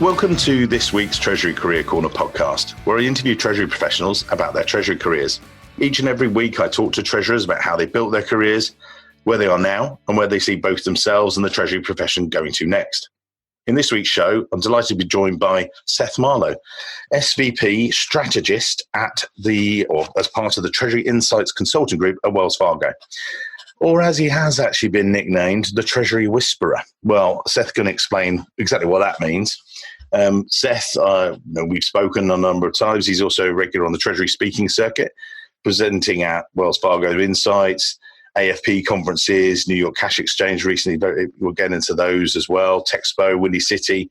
Welcome to this week's Treasury Career Corner podcast, where I interview Treasury professionals about their Treasury careers. Each and every week, I talk to Treasurers about how they built their careers, where they are now, and where they see both themselves and the Treasury profession going to next. In this week's show, I'm delighted to be joined by Seth Marlowe, SVP Strategist as part of the Treasury Insights Consulting Group at Wells Fargo. Or as he has actually been nicknamed, the Treasury Whisperer. Well, Seth can explain exactly what that means. Seth, we've spoken a number of times. He's also regular on the Treasury speaking circuit, presenting at Wells Fargo Insights, AFP conferences, New York Cash Exchange recently. We'll get into those as well, Texpo, Windy City.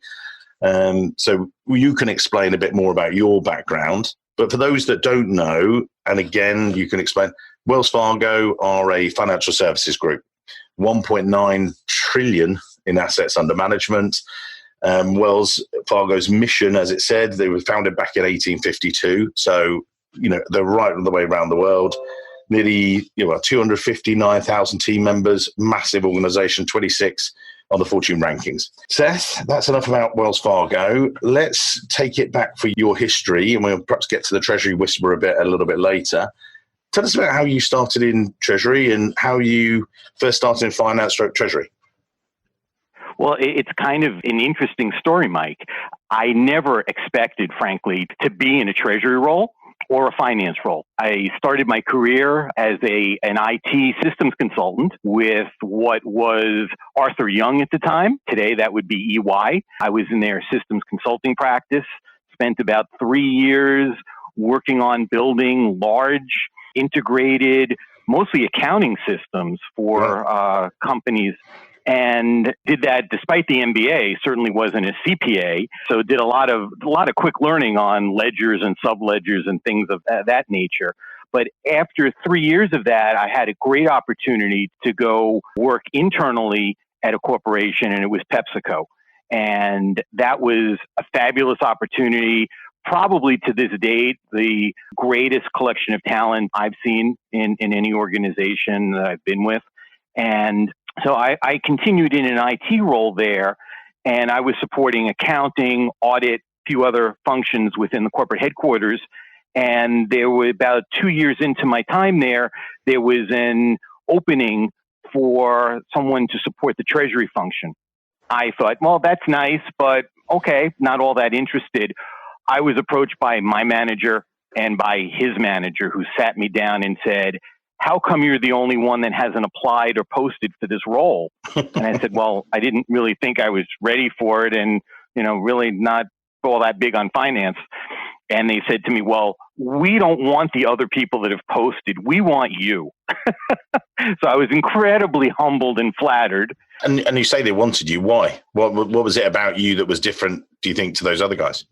So you can explain a bit more about your background. But for those that don't know, and again, you can explain, Wells Fargo are a financial services group, 1.9 trillion in assets under management. Wells Fargo's mission, as it said, they were founded back in 1852. So, they're right all the way around the world. Nearly 259,000 team members, massive organization, 26 on the Fortune rankings. Seth, that's enough about Wells Fargo. Let's take it back for your history, and we'll perhaps get to the Treasury Whisperer a little bit later. Tell us about how you started in Treasury and how you first started in finance stroke Treasury. Well, it's kind of an interesting story, Mike. I never expected, frankly, to be in a Treasury role or a finance role. I started my career as an IT systems consultant with what was Arthur Young at the time. Today, that would be EY. I was in their systems consulting practice, spent about 3 years working on building large, integrated, mostly accounting systems for companies. And did that despite the MBA, certainly wasn't a CPA. So did a lot of quick learning on ledgers and subledgers and things of that nature. But after 3 years of that, I had a great opportunity to go work internally at a corporation, and it was PepsiCo. And that was a fabulous opportunity. Probably to this date, the greatest collection of talent I've seen in any organization that I've been with. And so I continued in an IT role there, and I was supporting accounting, audit, a few other functions within the corporate headquarters. And there were about 2 years into my time there was an opening for someone to support the Treasury function. I thought, well, that's nice, but okay, not all that interested. I was approached by my manager and by his manager, who sat me down and said, "How come you're the only one that hasn't applied or posted for this role?" And I said, well, I didn't really think I was ready for it, and, really not all that big on finance. And they said to me, well, we don't want the other people that have posted. We want you. So I was incredibly humbled and flattered. And you say they wanted you. Why? What was it about you that was different, do you think, to those other guys?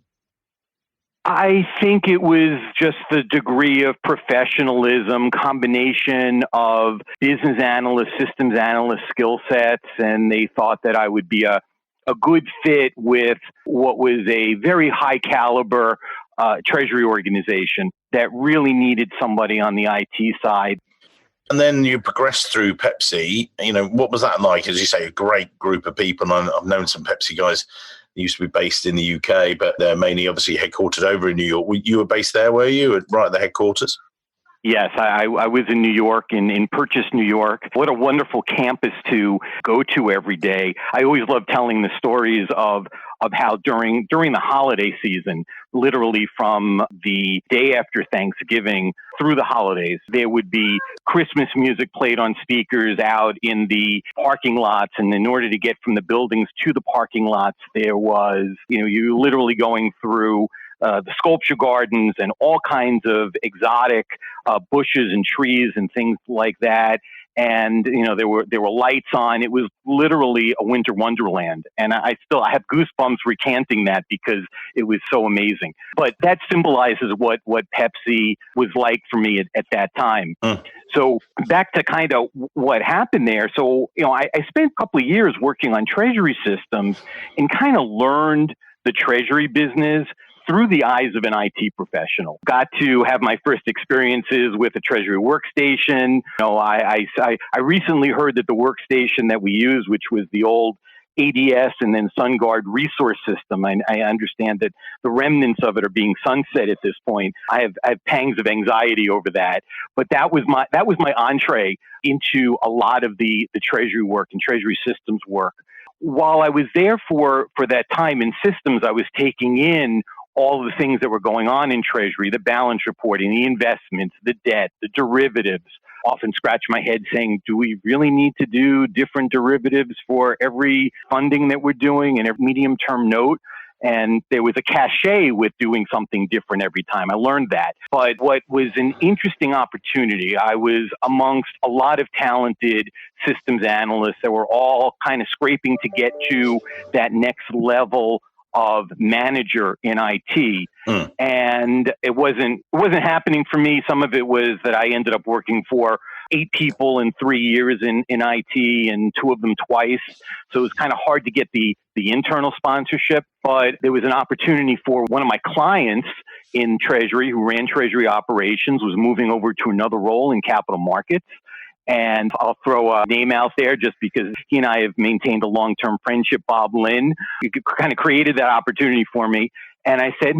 I think it was just the degree of professionalism, combination of business analyst, systems analyst skill sets, and they thought that I would be a good fit with what was a very high caliber Treasury organization that really needed somebody on the IT side. And then you progressed through Pepsi. What was that like? As you say, a great group of people. And I've known some Pepsi guys. They used to be based in the UK, but they're mainly obviously headquartered over in New York. You were based there, were you, right at the headquarters? Yes, I was in New York, in Purchase, New York. What a wonderful campus to go to every day. I always love telling the stories of how during the holiday season, literally from the day after Thanksgiving through the holidays, there would be Christmas music played on speakers out in the parking lots. And in order to get from the buildings to the parking lots, there was, you're literally going through the sculpture gardens and all kinds of exotic bushes and trees and things like that. And, there were lights on. It was literally a winter wonderland. And I have goosebumps recanting that because it was so amazing. But that symbolizes what Pepsi was like for me at that time. So back to kind of what happened there. So, I spent a couple of years working on Treasury systems and kind of learned the Treasury business through the eyes of an IT professional. Got to have my first experiences with a Treasury workstation. I recently heard that the workstation that we used, which was the old ADS and then SunGuard resource system. I understand that the remnants of it are being sunset at this point. I have pangs of anxiety over that. But that was my entree into a lot of the Treasury work and Treasury systems work. While I was there for that time in systems, I was taking in all the things that were going on in Treasury, the balance reporting, the investments, the debt, the derivatives. Often scratch my head saying, do we really need to do different derivatives for every funding that we're doing and every medium-term note? And there was a cachet with doing something different every time. I learned that. But what was an interesting opportunity, I was amongst a lot of talented systems analysts that were all kind of scraping to get to that next level of manager in IT. And it wasn't happening for me. Some of it was that I ended up working for 8 people in 3 years in IT and 2 of them twice. So it was kind of hard to get the internal sponsorship, but there was an opportunity for one of my clients in Treasury who ran Treasury operations, was moving over to another role in capital markets. And I'll throw a name out there just because he and I have maintained a long-term friendship, Bob Lynn. He kind of created that opportunity for me. And I said,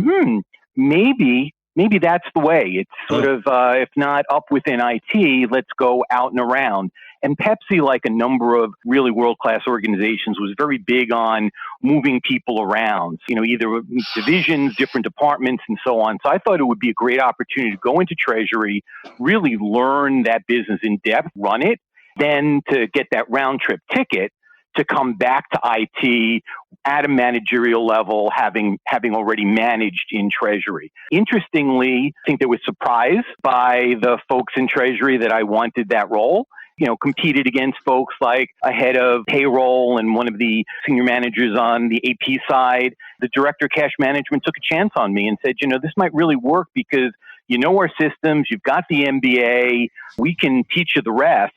maybe that's the way. It's sort of, if not up within IT, let's go out and around. And Pepsi, like a number of really world-class organizations, was very big on moving people around, either divisions, different departments, and so on. So I thought it would be a great opportunity to go into Treasury, really learn that business in depth, run it, then to get that round-trip ticket to come back to IT at a managerial level, having already managed in Treasury. Interestingly, I think there was surprise by the folks in Treasury that I wanted that role. Competed against folks like a head of payroll and one of the senior managers on the AP side. The director of cash management took a chance on me and said, this might really work because our systems, you've got the MBA, we can teach you the rest.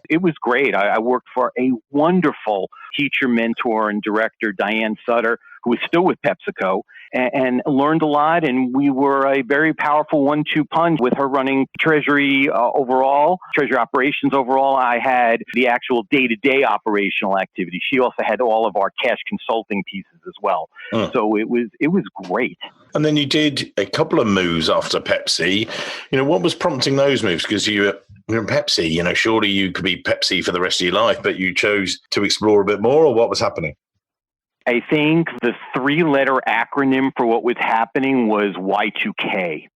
It was great. I worked for a wonderful teacher, mentor, and director, Diane Sutter, who is still with PepsiCo, and learned a lot. And we were a very powerful 1-2 punch with her running Treasury overall, Treasury operations overall. I had the actual day-to-day operational activity. She also had all of our cash consulting pieces as well. So it was great. And then you did a couple of moves after Pepsi. What was prompting those moves? Because you're in Pepsi, surely you could be Pepsi for the rest of your life, but you chose to explore a bit more, or what was happening? I think the 3-letter acronym for what was happening was Y2K.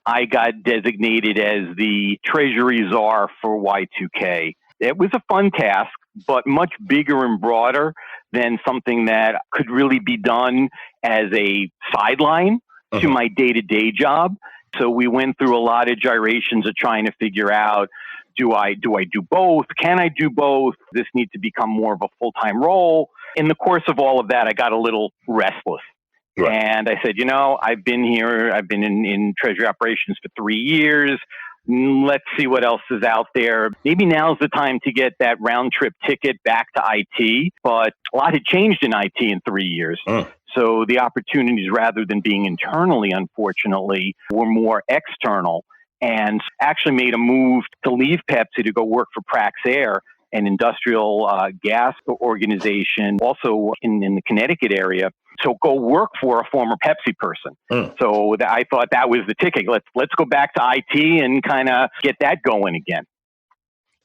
I got designated as the Treasury czar for Y2K. It was a fun task, but much bigger and broader than something that could really be done as a sideline to my day-to-day job. So we went through a lot of gyrations of trying to figure out, do I do both? Can I do both? This needs to become more of a full-time role. In the course of all of that, I got a little restless. Right. And I said, I've been in Treasury operations for 3 years. Let's see what else is out there. Maybe now's the time to get that round trip ticket back to IT, but a lot had changed in IT in 3 years. So the opportunities, rather than being internally, unfortunately, were more external, and actually made a move to leave Pepsi to go work for Praxair, an industrial gas organization, also in the Connecticut area. So go work for a former Pepsi person. So I thought that was the ticket. Let's go back to IT and kind of get that going again.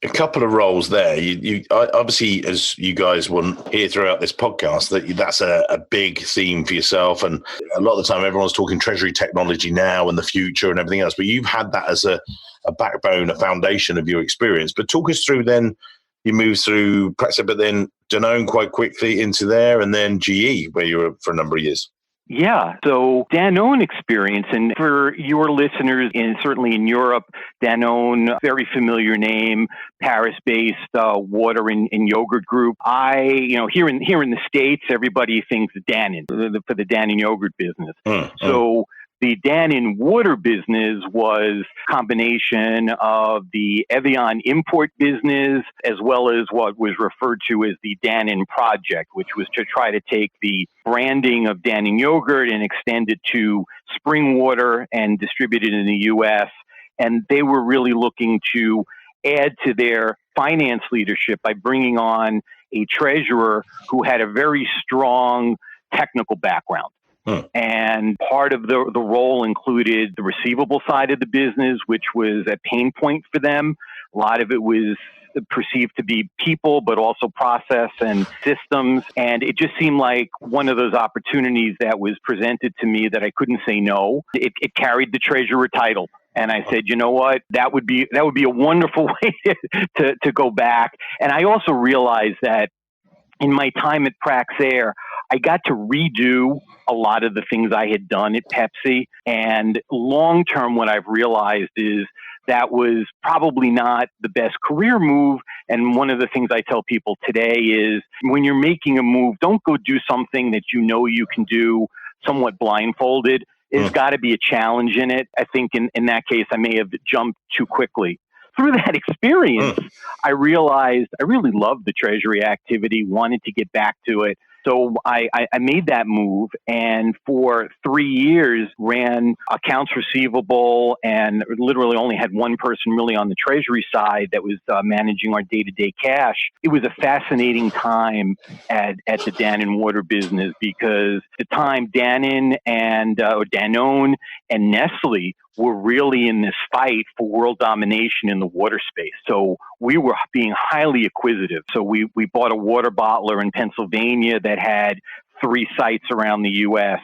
A couple of roles there. You obviously, as you guys will hear throughout this podcast, that's a big theme for yourself. And a lot of the time, everyone's talking Treasury technology now and the future and everything else. But you've had that as a backbone, a foundation of your experience. But talk us through then. You moved through Praxair, but then Danone quite quickly into there, and then GE, where you were for a number of years. Yeah, so Danone experience, and for your listeners, certainly in Europe, Danone, very familiar name, Paris-based water and yogurt group. Here in the States, everybody thinks Danone for the Danone yogurt business. So the Danone water business was a combination of the Evian import business as well as what was referred to as the Danone project, which was to try to take the branding of Danone yogurt and extend it to spring water and distribute it in the U.S. And they were really looking to add to their finance leadership by bringing on a treasurer who had a very strong technical background. And part of the role included the receivable side of the business, which was a pain point for them. A lot of it was perceived to be people, but also process and systems. And it just seemed like one of those opportunities that was presented to me that I couldn't say no. It carried the treasurer title. And I said, you know what, that would be a wonderful way to go back. And I also realized that in my time at Praxair, I got to redo a lot of the things I had done at Pepsi. And long term, what I've realized is that was probably not the best career move. And one of the things I tell people today is when you're making a move, don't go do something that you know you can do somewhat blindfolded. There's got to be a challenge in it. I think in that case, I may have jumped too quickly. Through that experience, I realized I really loved the treasury activity, wanted to get back to it. So I made that move, and for 3 years ran accounts receivable and literally only had one person really on the treasury side that was managing our day-to-day cash. It was a fascinating time at the Danone water business because at the time Danone and Danone and Nestle were really in this fight for world domination in the water space. So we were being highly acquisitive. So we bought a water bottler in Pennsylvania that had 3 sites around the U.S.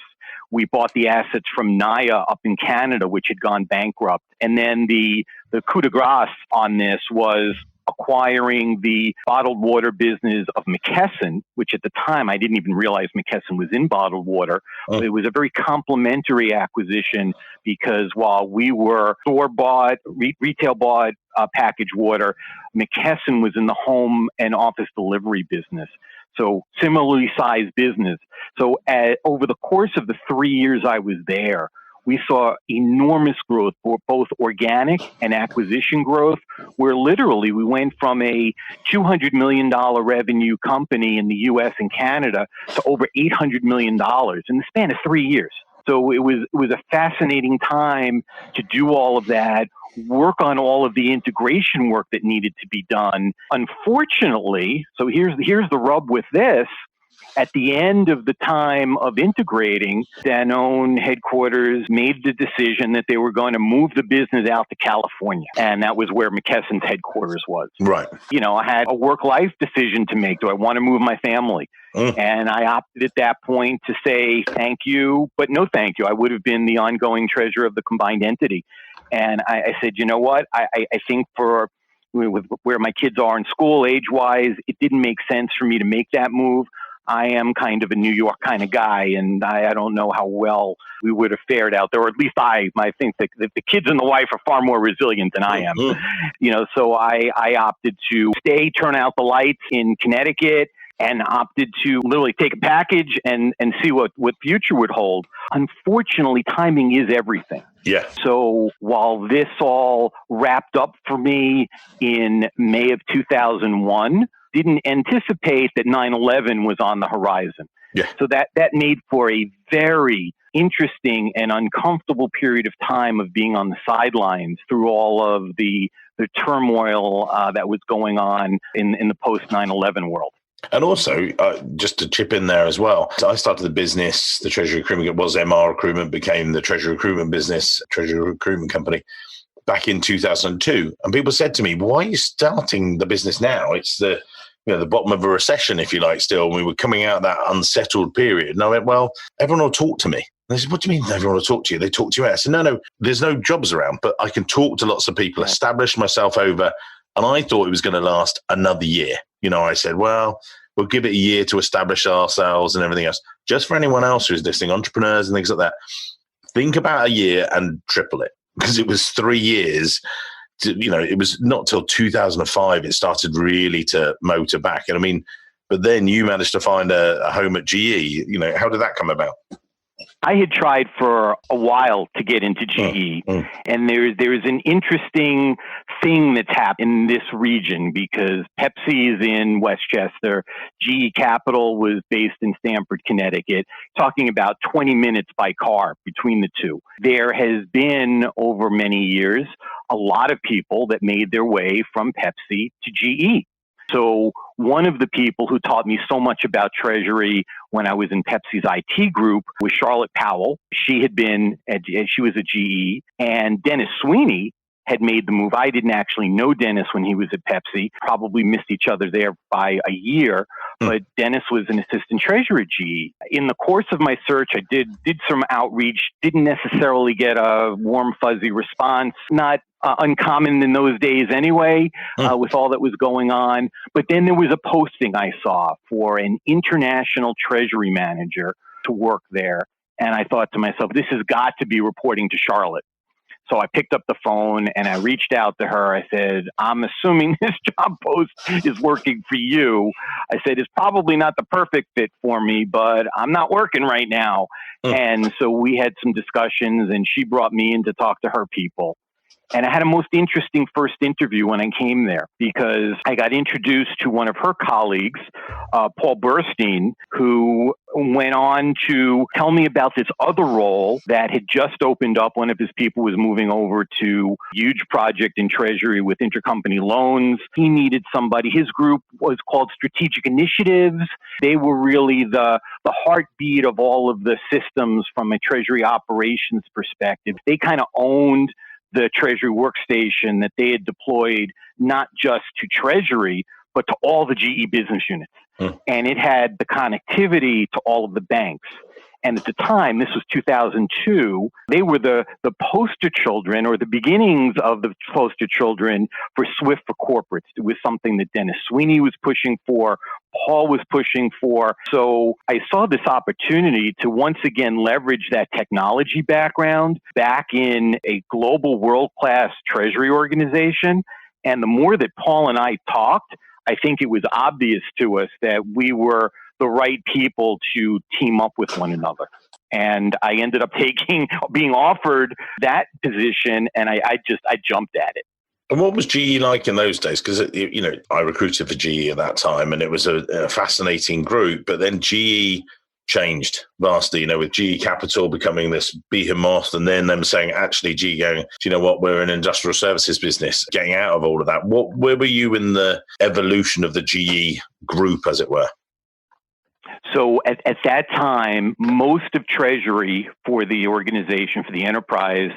We bought the assets from Naya up in Canada, which had gone bankrupt. And then the coup de grace on this was acquiring the bottled water business of McKesson, which at the time I didn't even realize McKesson was in bottled water. It was a very complementary acquisition because while we were store-bought, retail-bought packaged water, McKesson was in the home and office delivery business. So similarly sized business. So over the course of the 3 years I was there, we saw enormous growth, both organic and acquisition growth, where literally we went from a $200 million revenue company in the U.S. and Canada to over $800 million in the span of 3 years. So it was a fascinating time to do all of that, work on all of the integration work that needed to be done. Unfortunately, so here's the rub with this. At the end of the time of integrating, Danone headquarters made the decision that they were going to move the business out to California. And that was where McKesson's headquarters was. Right. You know, I had a work-life decision to make. Do I want to move my family? And I opted at that point to say thank you, but no thank you. I would have been the ongoing treasurer of the combined entity. And I said, you know what? I think for with where my kids are in school age-wise, it didn't make sense for me to make that move. I am kind of a New York kind of guy, and I don't know how well we would have fared out there, or at least I think that the kids and the wife are far more resilient than I am. You know, so I opted to stay, turn out the lights in Connecticut, and opted to literally take a package and see what future would hold. Unfortunately, timing is everything. Yeah. So while this all wrapped up for me in May of 2001, didn't anticipate that 9/11 was on the horizon. Yeah. So that made for a very interesting and uncomfortable period of time of being on the sidelines through all of the turmoil that was going on in the post 9/11 world. And also, just to chip in there as well, I started the business, the Treasury Recruitment, it was MR Recruitment, became the Treasury Recruitment business, Treasury Recruitment Company, back in 2002. And people said to me, why are you starting the business now? It's the bottom of a recession, if you like, still. We were coming out of that unsettled period. And I went, well, everyone will talk to me. And they said, what do you mean everyone will talk to you? They talk to you out. I said, no, there's no jobs around, but I can talk to lots of people, establish myself over. And I thought it was going to last another year. You know, I said, well, we'll give it a year to establish ourselves and everything else. Just for anyone else who's listening, entrepreneurs and things like that, think about a year and triple it, because it was 3 years. It was not till 2005 it started really to motor back. And I mean, but then you managed to find a home at GE. You know, how did that come about? I had tried for a while to get into GE, and there's an interesting thing that's happened in this region because Pepsi is in Westchester, GE Capital was based in Stamford, Connecticut, talking about 20 minutes by car between the two. There has been, over many years, a lot of people that made their way from Pepsi to GE. So one of the people who taught me so much about Treasury when I was in Pepsi's IT group was Charlotte Powell. She was a GE, and Dennis Sweeney had made the move. I didn't actually know Dennis when he was at Pepsi, probably missed each other there by a year, but Dennis was an assistant treasurer at GE. In the course of my search, I did some outreach, didn't necessarily get a warm, fuzzy response, not uncommon in those days anyway, with all that was going on. But then there was a posting I saw for an international treasury manager to work there. And I thought to myself, this has got to be reporting to Charlotte. So I picked up the phone and I reached out to her. I said, I'm assuming this job post is working for you. I said, it's probably not the perfect fit for me, but I'm not working right now. And so we had some discussions and she brought me in to talk to her people. And I had a most interesting first interview when I came there because I got introduced to one of her colleagues, Paul Burstein, who went on to tell me about this other role that had just opened up. One of his people was moving over to a huge project in Treasury with intercompany loans. He needed somebody. His group was called Strategic Initiatives. They were really the heartbeat of all of the systems from a Treasury operations perspective. They kind of owned the Treasury workstation that they had deployed not just to Treasury, but to all the GE business units. And it had the connectivity to all of the banks. And at the time, this was 2002, they were the poster children or the beginnings of the poster children for Swift for corporates. It was something that Dennis Sweeney was pushing for, Paul was pushing for. So I saw this opportunity to once again leverage that technology background back in a global world-class treasury organization. And the more that Paul and I talked, I think it was obvious to us that we were the right people to team up with one another. And I ended up being offered that position, and I jumped at it. And what was GE like in those days? Because, I recruited for GE at that time, and it was a fascinating group. But then GE changed vastly, with GE Capital becoming this behemoth, and then them saying, actually, GE going, do you know what, we're an industrial services business, getting out of all of that. Where were you in the evolution of the GE group, as it were? So at that time, most of Treasury for the organization, for the enterprise,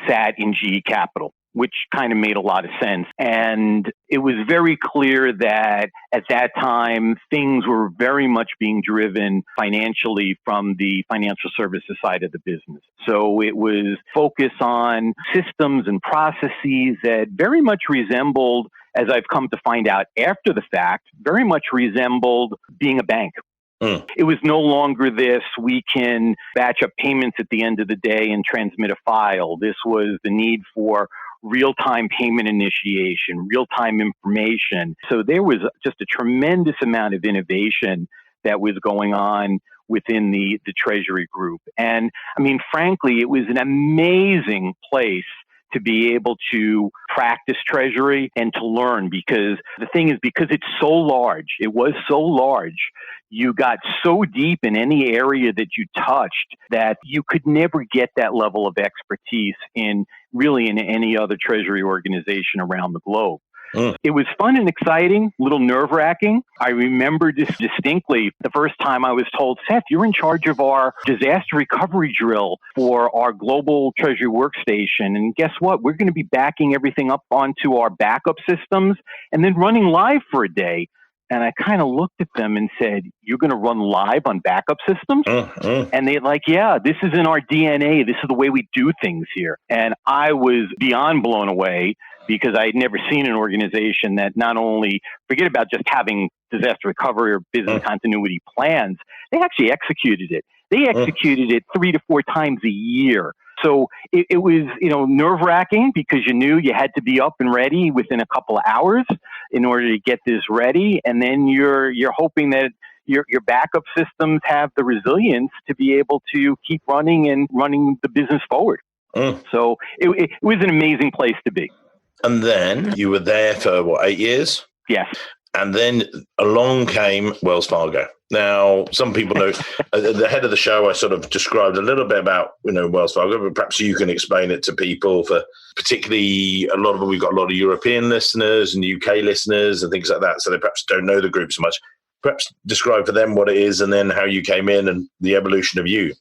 sat in GE Capital, which kind of made a lot of sense. And it was very clear that at that time, things were very much being driven financially from the financial services side of the business. So it was focus on systems and processes that very much resembled, as I've come to find out after the fact, very much resembled being a bank. It was no longer this, we can batch up payments at the end of the day and transmit a file. This was the need for real-time payment initiation, real-time information. So there was just a tremendous amount of innovation that was going on within the Treasury group. And I mean, frankly, it was an amazing place to be able to practice Treasury and to learn, because the thing is, because it's so large, it was so large, you got so deep in any area that you touched that you could never get that level of expertise in any other Treasury organization around the globe. It was fun and exciting, a little nerve-wracking. I remember distinctly the first time I was told, Seth, you're in charge of our disaster recovery drill for our global Treasury workstation. And guess what? We're going to be backing everything up onto our backup systems and then running live for a day. And I kind of looked at them and said, you're going to run live on backup systems? And they're like, yeah, this is in our DNA. This is the way we do things here. And I was beyond blown away, because I had never seen an organization that not only, forget about just having disaster recovery or business continuity plans, they actually executed it. They executed it 3 to 4 times a year. So it was, nerve-wracking, because you knew you had to be up and ready within a couple of hours in order to get this ready. And then you're hoping that your backup systems have the resilience to be able to keep running the business forward. So it was an amazing place to be. And then you were there for 8 years? Yes. And then along came Wells Fargo. Now, some people know at the head of the show, I sort of described a little bit about, Wells Fargo, but perhaps you can explain it to people, for particularly we've got a lot of European listeners and UK listeners and things like that. So they perhaps don't know the group so much. Perhaps describe for them what it is and then how you came in and the evolution of you.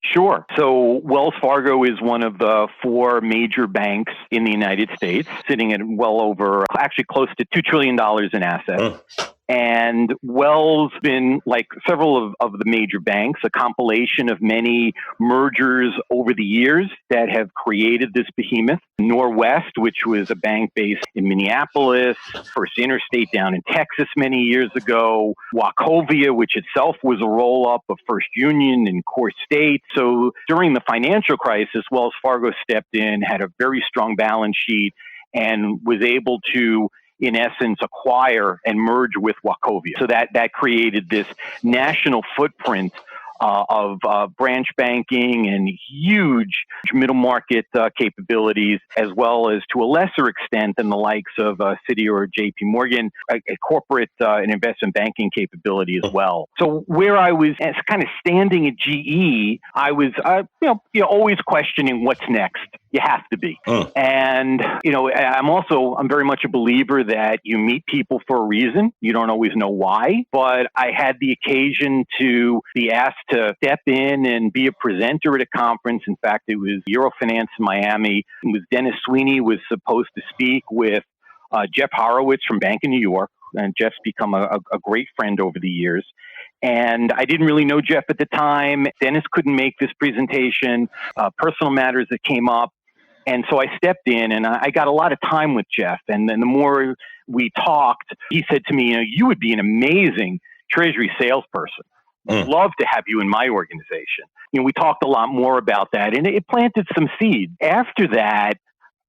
Sure. So Wells Fargo is one of the 4 major banks in the United States, sitting at well over, actually close to $2 trillion in assets. And Wells been, like several of the major banks, a compilation of many mergers over the years that have created this behemoth. Norwest, which was a bank based in Minneapolis, First Interstate down in Texas many years ago, Wachovia, which itself was a roll-up of First Union and Core State. So during the financial crisis, Wells Fargo stepped in, had a very strong balance sheet, and was able to, in essence, acquire and merge with Wachovia. So that created this national footprint of branch banking and huge middle market capabilities, as well as, to a lesser extent than the likes of Citi or JP Morgan, a corporate and investment banking capability as well. So where I was as kind of standing at GE, I was always questioning what's next. You have to be. And, I'm very much a believer that you meet people for a reason. You don't always know why, but I had the occasion to be asked to step in and be a presenter at a conference. In fact, it was Eurofinance in Miami. It was Dennis Sweeney was supposed to speak with Jeff Horowitz from Bank of New York. And Jeff's become a great friend over the years. And I didn't really know Jeff at the time. Dennis couldn't make this presentation, personal matters that came up. And so I stepped in and I got a lot of time with Jeff. And then the more we talked, he said to me, you would be an amazing treasury salesperson. I'd love to have you in my organization. We talked a lot more about that, and it planted some seeds. After that,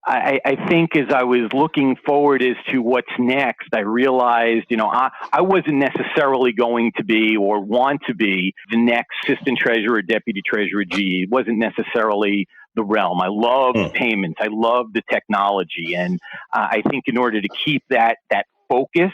I think as I was looking forward as to what's next, I realized, I wasn't necessarily going to be or want to be the next assistant treasurer or deputy treasurer at GE. It wasn't necessarily the realm. I love payments. I love the technology. And I think in order to keep that focus,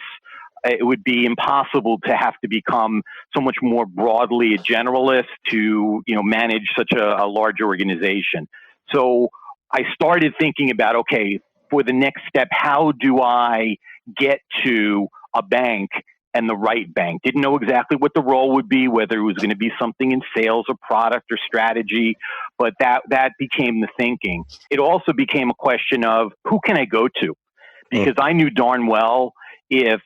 it would be impossible to have to become so much more broadly a generalist to, manage such a large organization. So I started thinking about, okay, for the next step, how do I get to a bank and the right bank? Didn't know exactly what the role would be, whether it was going to be something in sales or product or strategy, but that became the thinking. It also became a question of who can I go to? Because I knew darn well if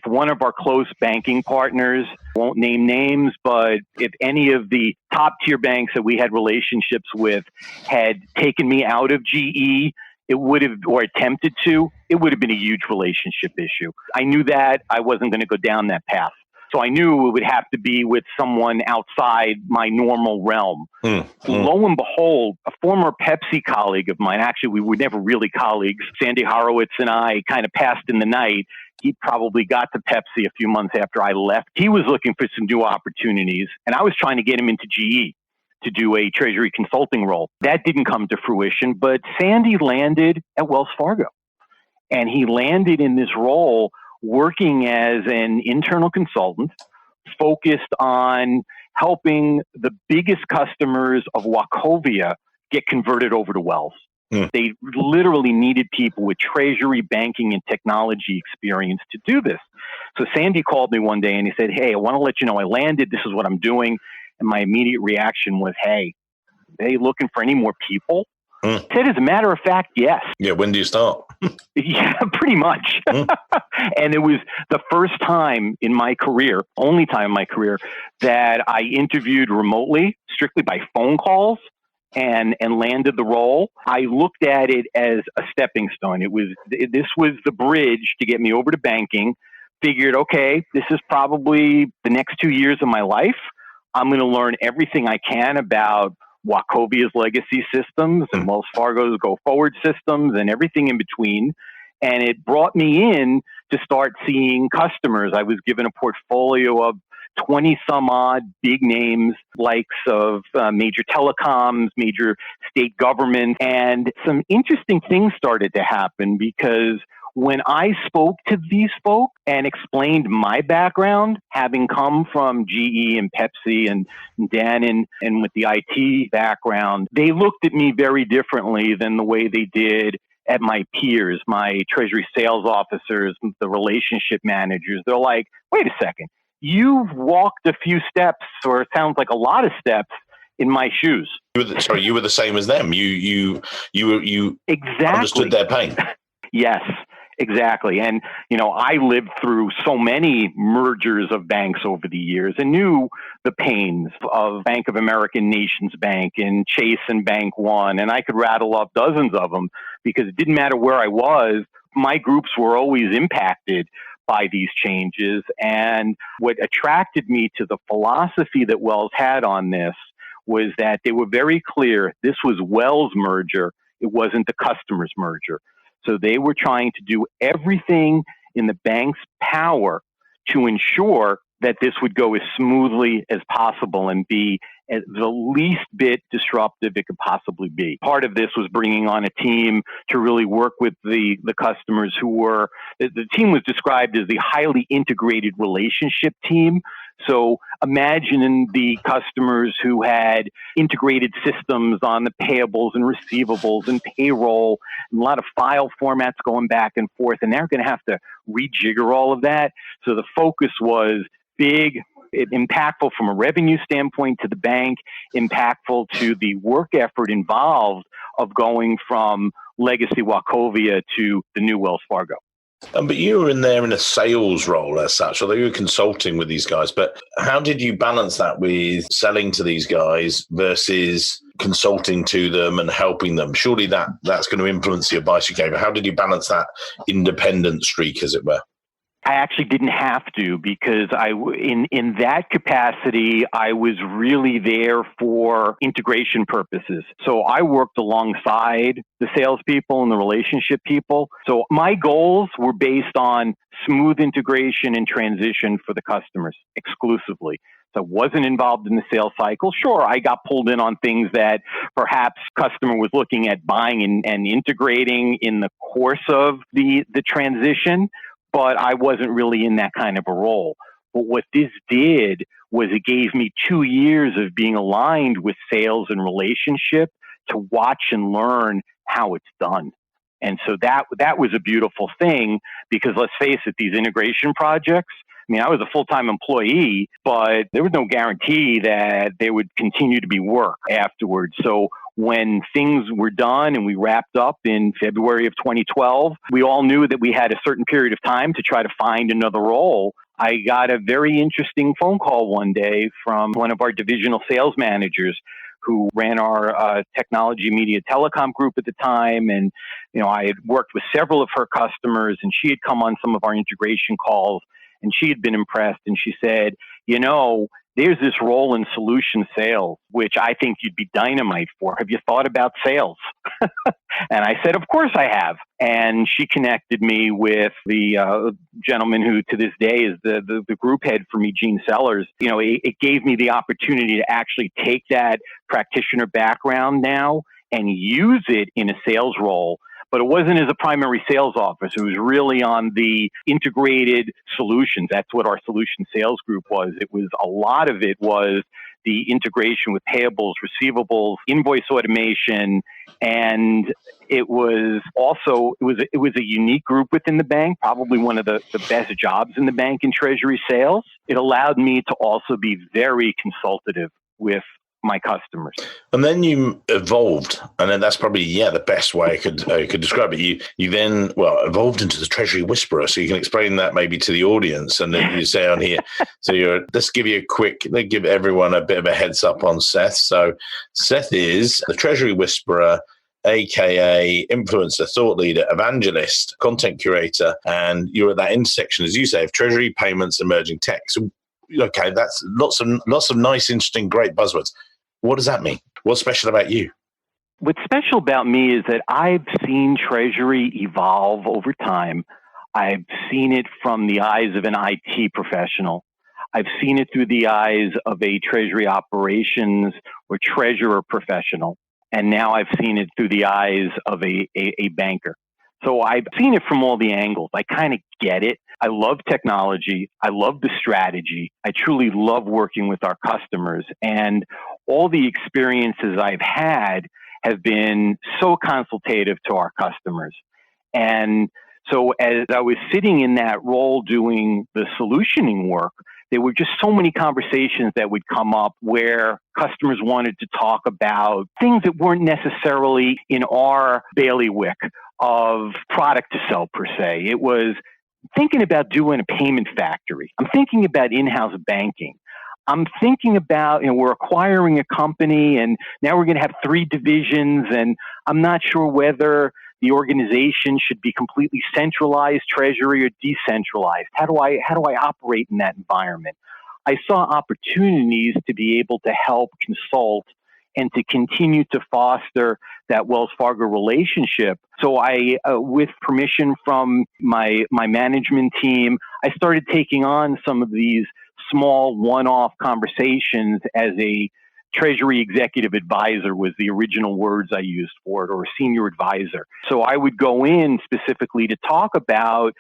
one of our close banking partners, won't name names, but if any of the top tier banks that we had relationships with had taken me out of GE, it would have, or attempted to, it would have been a huge relationship issue. I knew that I wasn't going to go down that path. So I knew it would have to be with someone outside my normal realm. Lo and behold, a former Pepsi colleague of mine, actually we were never really colleagues, Sandy Horowitz and I kind of passed in the night. He probably got to Pepsi a few months after I left. He was looking for some new opportunities, and I was trying to get him into GE to do a treasury consulting role. That didn't come to fruition, but Sandy landed at Wells Fargo. And he landed in this role working as an internal consultant focused on helping the biggest customers of Wachovia get converted over to Wells. They literally needed people with treasury, banking, and technology experience to do this. So Sandy called me one day and he said, hey, I want to let you know I landed. This is what I'm doing. And my immediate reaction was, hey, are they looking for any more people? I said, as a matter of fact, yes. Yeah, when do you start? Yeah, pretty much. And it was the first time in my career, only time in my career, that I interviewed remotely, strictly by phone calls, and landed the role. I looked at it as a stepping stone. This was the bridge to get me over to banking. Figured, okay, this is probably the next 2 years of my life. I'm going to learn everything I can about Wachovia's legacy systems and Wells Fargo's go-forward systems and everything in between. And it brought me in to start seeing customers. I was given a portfolio of 20 some odd big names, likes of major telecoms, major state government. And some interesting things started to happen because when I spoke to these folks and explained my background, having come from GE and Pepsi and Dannon and with the IT background, they looked at me very differently than the way they did at my peers, my treasury sales officers, the relationship managers. They're like, wait a second, you've walked a few steps, or it sounds like a lot of steps, in my shoes. You were the same as them. You Exactly understood their pain. Yes, exactly. And, I lived through so many mergers of banks over the years and knew the pains of Bank of America, Nations Bank, and Chase and Bank One. And I could rattle off dozens of them because it didn't matter where I was. My groups were always impacted by these changes. And what attracted me to the philosophy that Wells had on this was that they were very clear this was Wells' merger. It wasn't the customer's merger. So they were trying to do everything in the bank's power to ensure that this would go as smoothly as possible and be as the least bit disruptive it could possibly be. Part of this was bringing on a team to really work with the customers who were, the team was described as the highly integrated relationship team. So imagine the customers who had integrated systems on the payables and receivables and payroll, and a lot of file formats going back and forth, and they're going to have to rejigger all of that. So the focus was big, impactful from a revenue standpoint to the bank, impactful to the work effort involved of going from legacy Wachovia to the new Wells Fargo. But you were in there in a sales role as such, although you were consulting with these guys. But how did you balance that with selling to these guys versus consulting to them and helping them? Surely that's going to influence the advice you gave. How did you balance that independent streak, as it were? I actually didn't have to, because in that capacity, I was really there for integration purposes. So I worked alongside the salespeople and the relationship people. So my goals were based on smooth integration and transition for the customers exclusively. So I wasn't involved in the sales cycle. Sure, I got pulled in on things that perhaps customer was looking at buying and integrating in the course of the transition, but I wasn't really in that kind of a role. But what this did was it gave me 2 years of being aligned with sales and relationship to watch and learn how it's done. And so that was a beautiful thing, because let's face it, these integration projects, I mean, I was a full-time employee, but there was no guarantee that there would continue to be work afterwards. So when things were done and we wrapped up in February of 2012, we all knew that we had a certain period of time to try to find another role. I got a very interesting phone call one day from one of our divisional sales managers who ran our technology, media, telecom group at the time. And, I had worked with several of her customers, and she had come on some of our integration calls, and she had been impressed. And she said, there's this role in solution sales, which I think you'd be dynamite for. Have you thought about sales? And I said, of course I have. And she connected me with the gentleman who to this day is the group head for me, Gene Sellers. It gave me the opportunity to actually take that practitioner background now and use it in a sales role. But it wasn't as a primary sales officer. It was really on the integrated solutions. That's what our solution sales group was. A lot of it was the integration with payables, receivables, invoice automation, and it was a unique group within the bank, probably one of the best jobs in the bank in treasury sales. It allowed me to also be very consultative with my customers. And then you evolved, and then that's probably the best way I could describe it. You then evolved into the Treasury Whisperer. So you can explain that maybe to the audience, and then you say on here. So let's give everyone a bit of a heads up on Seth. So Seth is the Treasury Whisperer, aka influencer, thought leader, evangelist, content curator, and you're at that intersection, as you say, of treasury, payments, emerging tech. So okay, that's lots of nice, interesting, great buzzwords. What does that mean? What's special about you? What's special about me is that I've seen Treasury evolve over time. I've seen it from the eyes of an IT professional. I've seen it through the eyes of a Treasury operations or treasurer professional. And now I've seen it through the eyes of a banker. So I've seen it from all the angles. I kind of get it. I love technology. I love the strategy. I truly love working with our customers. And all the experiences I've had have been so consultative to our customers. And so as I was sitting in that role doing the solutioning work, there were just so many conversations that would come up where customers wanted to talk about things that weren't necessarily in our bailiwick of product to sell per se. It was thinking about doing a payment factory. I'm thinking about in-house banking. I'm thinking about, we're acquiring a company and now we're going to have 3 divisions, and I'm not sure whether the organization should be completely centralized treasury or decentralized. How do I operate in that environment? I saw opportunities to be able to help consult and to continue to foster that Wells Fargo relationship. So I, with permission from my management team, I started taking on some of these small one-off conversations as a Treasury executive advisor was the original words I used for it, or a senior advisor. So I would go in specifically to talk about,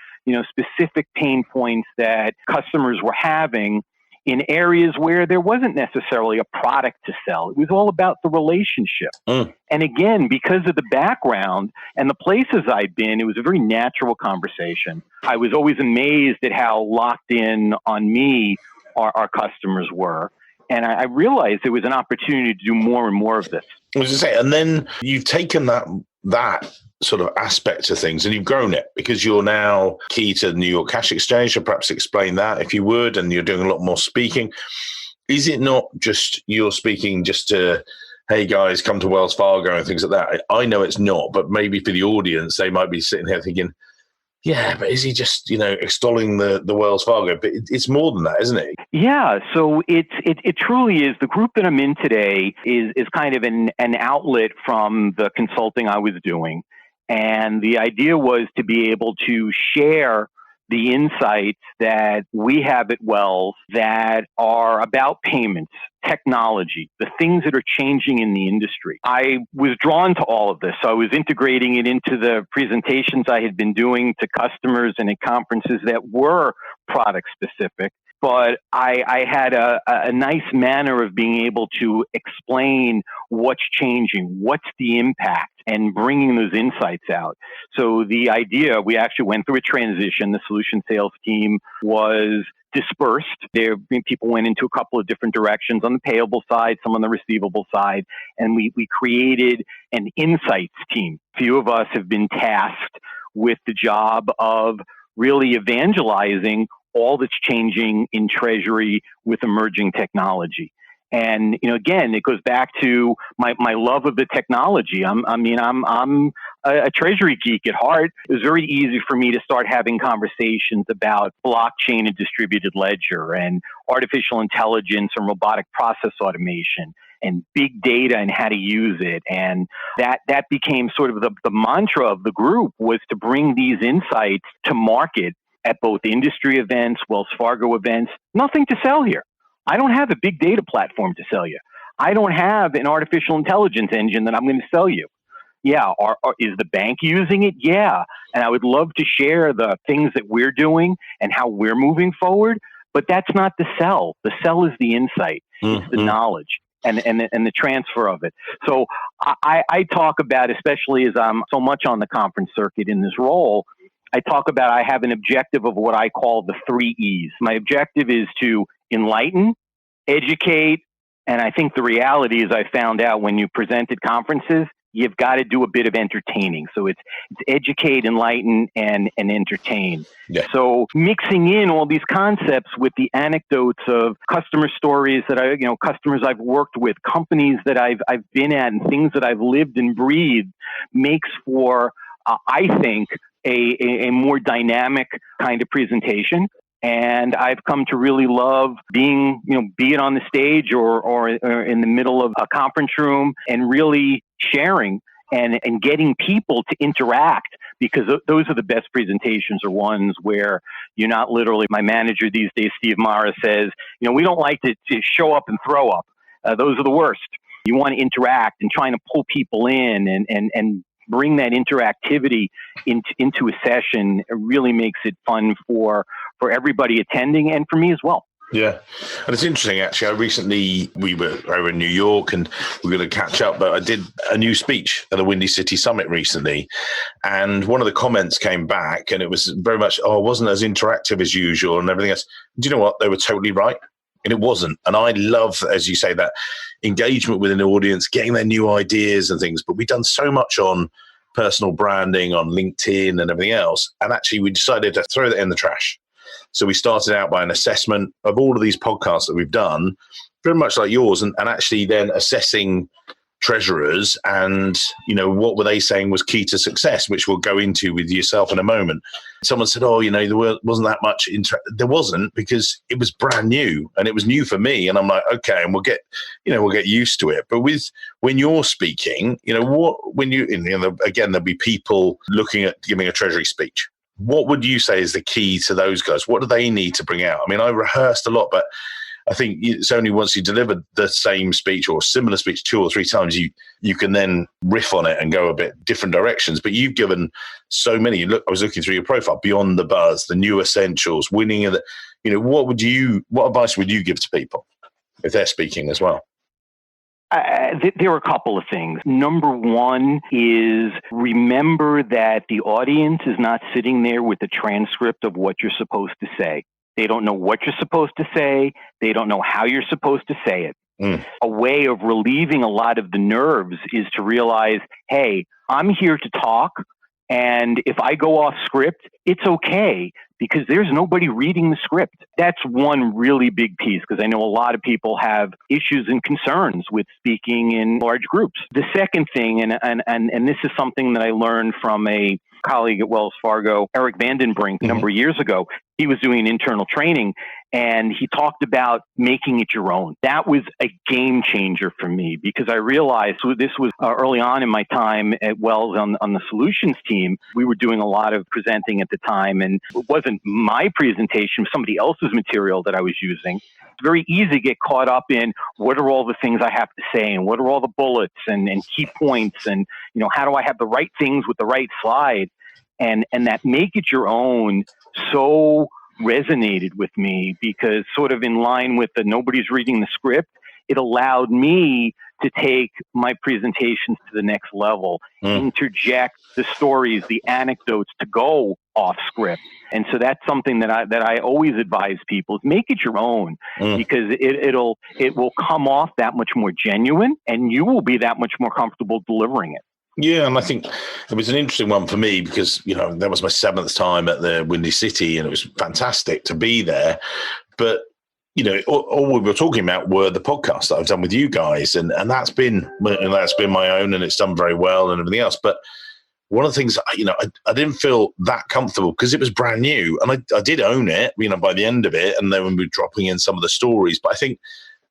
specific pain points that customers were having in areas where there wasn't necessarily a product to sell. It was all about the relationship. And again, because of the background and the places I'd been, it was a very natural conversation. I was always amazed at how locked in on me our customers were. And I realized there was an opportunity to do more and more of this. I was going to say, and then you've taken that sort of aspect to things and you've grown it because you're now key to the New York Cash Exchange. So perhaps explain that if you would, and you're doing a lot more speaking. Is it not just you're speaking just to, hey guys, come to Wells Fargo and things like that? I know it's not, but maybe for the audience, they might be sitting here thinking, yeah, but is he just, extolling the Wells Fargo? But it's more than that, isn't it? Yeah, so it truly is. The group that I'm in today is kind of an outlet from the consulting I was doing. And the idea was to be able to share the insights that we have at Wells that are about payments, technology, the things that are changing in the industry. I was drawn to all of this. So I was integrating it into the presentations I had been doing to customers and at conferences that were product specific. But I had a nice manner of being able to explain what's changing, what's the impact, and bringing those insights out. So the idea, we actually went through a transition. The solution sales team was dispersed. People went into a couple of different directions on the payable side, some on the receivable side, and we created an insights team. A few of us have been tasked with the job of really evangelizing all that's changing in Treasury with emerging technology. And, again, it goes back to my love of the technology. I'm a Treasury geek at heart. It was very easy for me to start having conversations about blockchain and distributed ledger and artificial intelligence and robotic process automation and big data and how to use it. And that became sort of the mantra of the group, was to bring these insights to market at both industry events, Wells Fargo events. Nothing to sell here. I don't have a big data platform to sell you. I don't have an artificial intelligence engine that I'm going to sell you. Yeah, is the bank using it? Yeah. And I would love to share the things that we're doing and how we're moving forward, but that's not the sell. The sell is the insight. It's the knowledge and the transfer of it. So I talk about, especially as I'm so much on the conference circuit in this role, I talk about I have an objective of what I call the 3 E's. My objective is to enlighten, educate, and I think the reality is I found out when you present at conferences, you've got to do a bit of entertaining. So it's educate, enlighten, and entertain. Yeah. So mixing in all these concepts with the anecdotes of customer stories that customers I've worked with, companies that I've been at, and things that I've lived and breathed makes for, I think, a more dynamic kind of presentation. And I've come to really love being, be it on the stage or in the middle of a conference room, and really sharing and getting people to interact, because those are the best presentations, are ones where you're not literally, my manager these days, Steve Mara, says, we don't like to show up and throw up. Those are the worst. You want to interact and trying to pull people in and bring that interactivity into a session, it really makes it fun for everybody attending and for me as well. Yeah. And it's interesting, actually. We were over in New York and we're going to catch up, but I did a new speech at the Windy City Summit recently. And one of the comments came back and it was very much, it wasn't as interactive as usual and everything else. Do you know what? They were totally right. And it wasn't. And I love, as you say, that engagement with an audience, getting their new ideas and things. But we've done so much on personal branding, on LinkedIn and everything else. And actually, we decided to throw that in the trash. So we started out by an assessment of all of these podcasts that we've done, very much like yours, and actually then assessing treasurers and, what were they saying was key to success, which we'll go into with yourself in a moment. Someone said, there wasn't that much there wasn't, because it was brand new and it was new for me. And I'm like, okay, and we'll get used to it. But when you're speaking, again, there'll be people looking at giving a treasury speech. What would you say is the key to those guys? What do they need to bring out? I mean, I rehearsed a lot, but I think it's only once you deliver the same speech or similar speech 2 or 3 times, you can then riff on it and go a bit different directions. But you've given so many. Look, I was looking through your profile, Beyond the Buzz, the New Essentials, Winning. What advice would you give to people if they're speaking as well? There are a couple of things. Number one is remember that the audience is not sitting there with a transcript of what you're supposed to say. They don't know what you're supposed to say. They don't know how you're supposed to say it. A way of relieving a lot of the nerves is to realize, hey, I'm here to talk. And if I go off script, it's okay because there's nobody reading the script. That's one really big piece because I know a lot of people have issues and concerns with speaking in large groups. The second thing, and this is something that I learned from a colleague at Wells Fargo, Eric Vandenbrink, a number of years ago. He was doing internal training and he talked about making it your own. That was a game changer for me because I realized this was early on in my time at Wells on the solutions team. We were doing a lot of presenting at the time and it wasn't my presentation, it was somebody else's material that I was using. It's very easy to get caught up in what are all the things I have to say and what are all the bullets and key points and, how do I have the right things with the right slide? And that make it your own so resonated with me because sort of in line with the nobody's reading the script, it allowed me to take my presentations to the next level, interject the stories, the anecdotes to go off script. And so that's something that I always advise people is make it your own because it will come off that much more genuine and you will be that much more comfortable delivering it. Yeah, and I think it was an interesting one for me because, that was my 7th time at the Windy City and it was fantastic to be there. But, all we were talking about were the podcasts that I've done with you guys and that's been my own and it's done very well and everything else. But one of the things, I didn't feel that comfortable because it was brand new and I did own it, by the end of it. And then we were dropping in some of the stories, but I think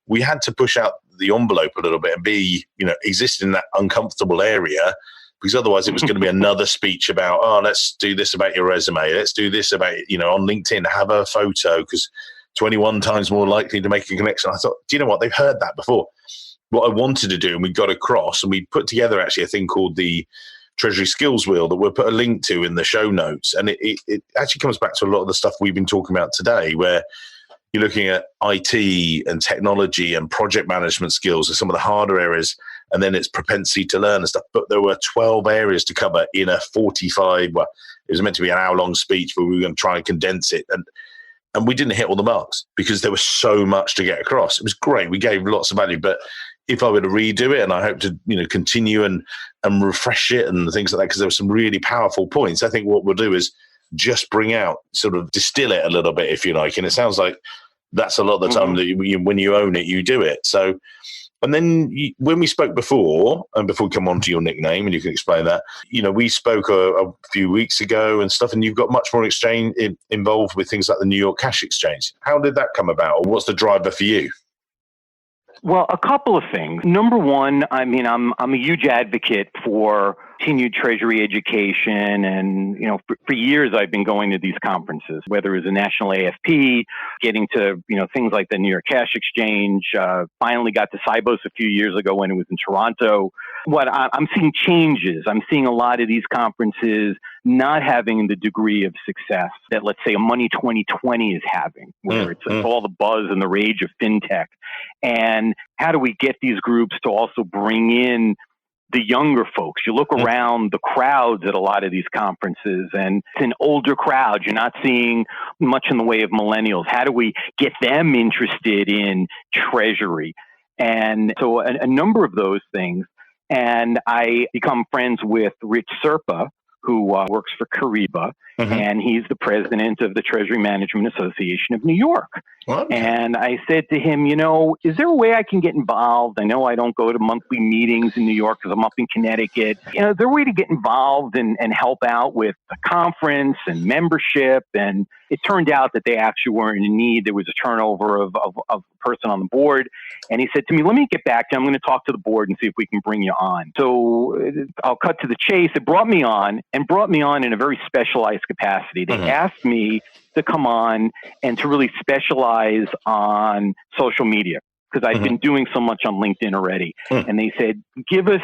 we had to push out the envelope a little bit and be, exist in that uncomfortable area because otherwise it was going to be another speech about, let's do this about your resume. Let's do this about, on LinkedIn, have a photo because 21 times more likely to make a connection. I thought, do you know what? They've heard that before. What I wanted to do, and we got across and we put together actually a thing called the Treasury Skills Wheel that we'll put a link to in the show notes. And it actually comes back to a lot of the stuff we've been talking about today where you're looking at IT and technology and project management skills are some of the harder areas. And then it's propensity to learn and stuff. But there were 12 areas to cover in a 45, it was meant to be an hour-long speech, but we were going to try and condense it. And we didn't hit all the marks because there was so much to get across. It was great. We gave lots of value. But if I were to redo it, and I hope to continue and refresh it and things like that, because there were some really powerful points, I think what we'll do is just bring out, sort of distill it a little bit, if you like. And it sounds like that's a lot of the time that when you own it, you do it. So, and then when we spoke before, and before we come on to your nickname, and you can explain that, we spoke a few weeks ago and stuff, and you've got much more exchange involved with things like the New York Cash Exchange. How did that come about? Or what's the driver for you? Well, a couple of things. Number one, I'm a huge advocate for continued Treasury education. And, for years I've been going to these conferences, whether it was a national AFP, getting to, things like the New York Cash Exchange, finally got to Sibos a few years ago when it was in Toronto. I'm seeing changes. I'm seeing a lot of these conferences not having the degree of success that, let's say, a Money 2020 is having, where it's all the buzz and the rage of fintech. And how do we get these groups to also bring in the younger folks? You look around the crowds at a lot of these conferences, and it's an older crowd. You're not seeing much in the way of millennials. How do we get them interested in Treasury? And so a number of those things. And I become friends with Rich Serpa, who works for Kyriba, and he's the president of the Treasury Management Association of New York. What? And I said to him, is there a way I can get involved? I know I don't go to monthly meetings in New York because I'm up in Connecticut. Is there a way to get involved and help out with the conference and membership? And it turned out that they actually weren't in need. There was a turnover of a person on the board. And he said to me, let me get back to you. I'm going to talk to the board and see if we can bring you on. So I'll cut to the chase. It brought me on in a very specialized capacity. They asked me to come on and to really specialize on social media, because I've been doing so much on LinkedIn already. And they said, give us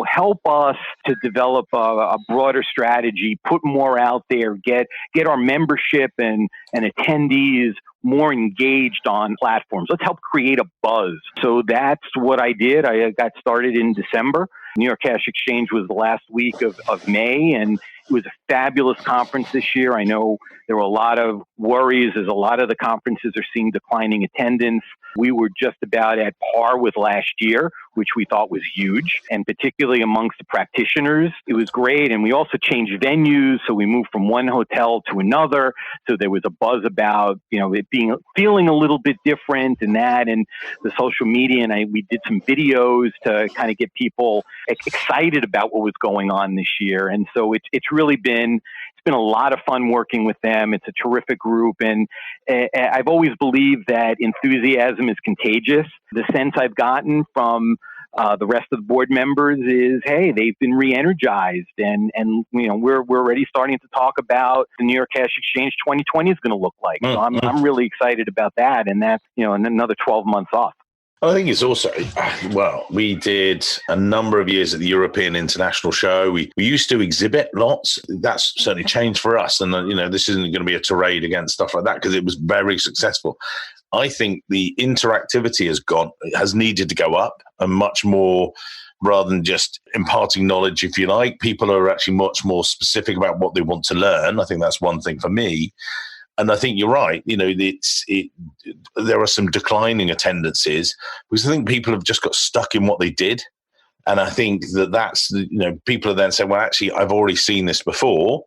help us to develop a broader strategy, put more out there, get our membership and attendees more engaged on platforms. Let's help create a buzz. So that's what I did. I got started in December. New York Cash Exchange was the last week of May, and it was a fabulous conference this year. I know there were a lot of worries as a lot of the conferences are seeing declining attendance. We were just about at par with last year, which we thought was huge, and particularly amongst the practitioners. It was great, and we also changed venues, so we moved from one hotel to another, so there was a buzz about it feeling a little bit different and that, and the social media, and we did some videos to kind of get people excited about what was going on this year. And so it's really been a lot of fun working with them. It's a terrific group, and I've always believed that enthusiasm is contagious. The sense I've gotten from the rest of the board members is, hey, they've been re-energized, and we're already starting to talk about the New York Cash Exchange 2020 is going to look like. So I'm really excited about that, and that's in another 12 months off. I think it's also, we did a number of years at the European International Show. We used to exhibit lots. That's certainly changed for us. And, this isn't going to be a tirade against stuff like that because it was very successful. I think the interactivity has needed to go up and much more, rather than just imparting knowledge, if you like. People are actually much more specific about what they want to learn. I think that's one thing for me. And I think you're right. There are some declining attendances because I think people have just got stuck in what they did. And I think that's people are then saying, well, actually, I've already seen this before.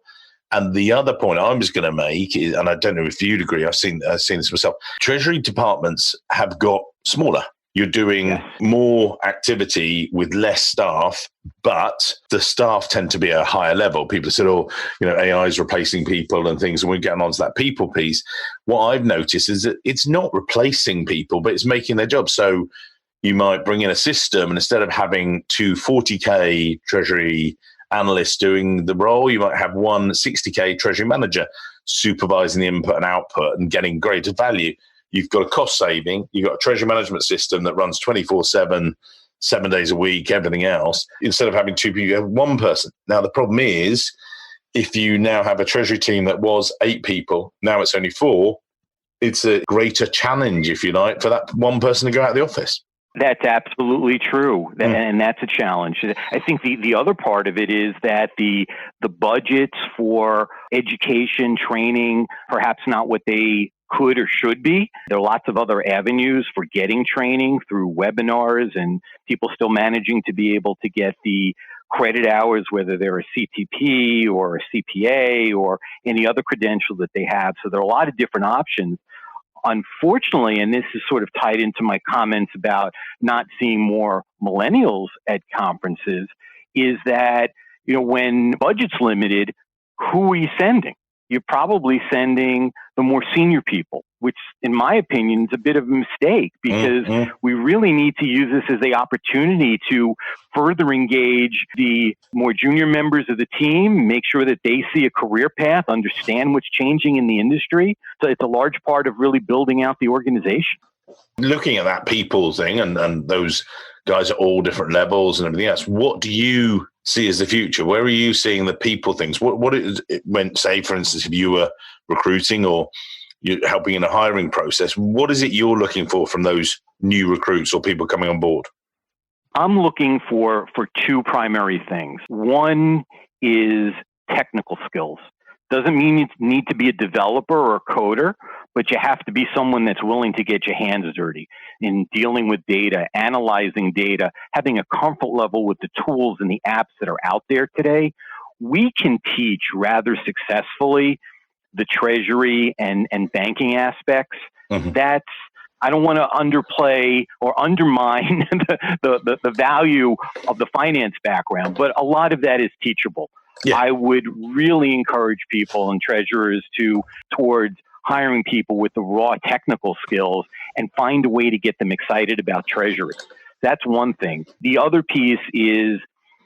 And the other point I was going to make is, and I don't know if you'd agree, I've seen this myself. Treasury departments have got smaller. You're doing more activity with less staff, but the staff tend to be at a higher level. People said, AI is replacing people and things, and we're getting onto that people piece. What I've noticed is that it's not replacing people, but it's making their job. So you might bring in a system, and instead of having two 40K Treasury analysts doing the role, you might have one 60K Treasury manager supervising the input and output and getting greater value. You've got a cost saving. You've got a treasury management system that runs 24/7, 7 days a week, everything else. Instead of having two people, you have one person. Now, the problem is, if you now have a treasury team that was 8 people, now it's only 4, it's a greater challenge, if you like, for that one person to go out of the office. That's absolutely true, and that's a challenge. I think the other part of it is that the budgets for education, training, perhaps not what they could or should be. There are lots of other avenues for getting training through webinars and people still managing to be able to get the credit hours, whether they're a CTP or a CPA or any other credential that they have. So there are a lot of different options. Unfortunately, and this is sort of tied into my comments about not seeing more millennials at conferences, is that, when budget's limited, who are you sending? You're probably sending the more senior people, which in my opinion is a bit of a mistake because we really need to use this as the opportunity to further engage the more junior members of the team, make sure that they see a career path, understand what's changing in the industry. So it's a large part of really building out the organization. Looking at that people thing and those guys at all different levels and everything else. What do you see as the future? Where are you seeing the people things? What it went, say, for instance, if you were recruiting or you're helping in a hiring process, what is it you're looking for from those new recruits or people coming on board? I'm looking for two primary things. One is technical skills. Doesn't mean you need to be a developer or a coder, but you have to be someone that's willing to get your hands dirty in dealing with data, analyzing data, having a comfort level with the tools and the apps that are out there today. We can teach rather successfully the treasury and banking aspects. Mm-hmm. I don't want to underplay or undermine the value of the finance background, but a lot of that is teachable. Yeah. I would really encourage people and treasurers towards hiring people with the raw technical skills and find a way to get them excited about treasury. That's one thing. The other piece is